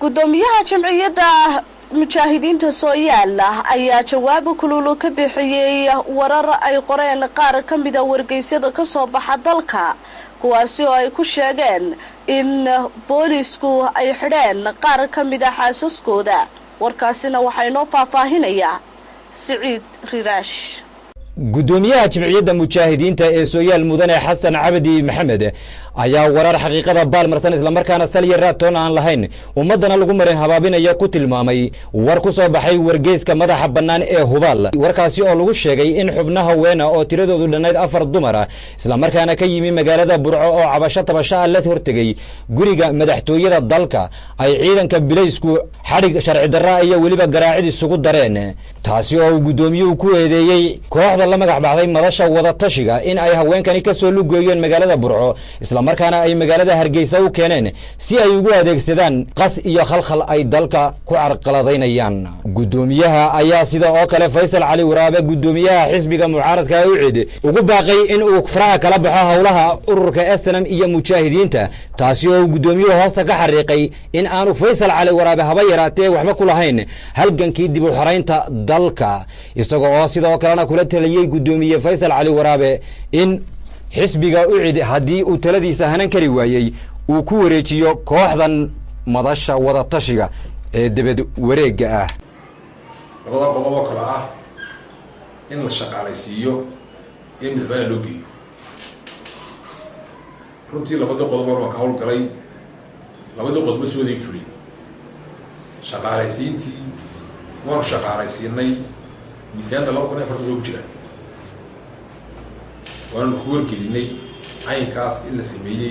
gudoomiyaha jamciyadda mujaahidiinta Soomaaliya ayaa jawaab kulul ka bixiyay warar ay qoreen qaar kamid ah wargeysyada ka soo baxa dalka kuwaasi oo ay ku sheegeen in boolisku ay xidheen qaar kamid ah xaasaskooda warkaasina waxay noo faahfaahinaya Saciid Riraash gudoomiyaha jamciyadda mujaahidiinta ee Soomaaliya mudane Xasan Cabdi Maxamed ayaa warar xaqiiqada baalmarsan isla markaana saliya raatoon aan lahayn ummadana lagu marin habaabinaya ku tilmaamay war ku soo baxay wargeyska madaxa bannaan ee Hubaal warkaasi oo lagu sheegay in xubnaha weena oo tiradoodu dhanayd 4 dumar isla markaana ka yimi magaalada Burco oo cabasho tabasha la hortagay guriga madaxtooyada dalka ay ciidanka bileysku xarig sharci darro iyo waliba garaacid isugu dareen taasi oo gudoomiyuhu ku eedeeyay kooxda la magac baxday madasha wada tashiga in ay haweenkani ka soo lugeeyeen magaalada Burco isla markaana ay magaalada Hargeysa u keeneen si ay ugu adeegsadaan qas iyo khalkhal ay dalka ku carqaladeynayaan gudoomiyaha ayaa sida oo kale Faysal Cali Waraabe gudoomiyaha xisbiga mucaaradka UCID ugu baaqay in uu faraha kala baxo hawlaha ururka SNM iyo mujaahidiinta taasi oo gudoomiyuhu hoosta ka xariiqay in aanu Faysal Cali Waraabe haba yaraatee waxba ku lahayn halgankii dib u xaraynta dalka isagoo sidoo kalena kula taliyay gudoomiye Faysal Cali Waraabe in xisbiga UCID hadii uu taladiisa hanan kari waayay uu ku wareejiyo kooxdan madasha wada tashiga ee dibad wareega ah labada qodob kala ah in la shaqaalaysiiyo in midbana loo geeyo runtii labada qodob waa ka hawl galay labada qodob soo deey free shaqaalaysiintii waan shaqaalaysiinay miisaanka 2004 ugu jira waan ku wargelinay aynkaas in la sameeyay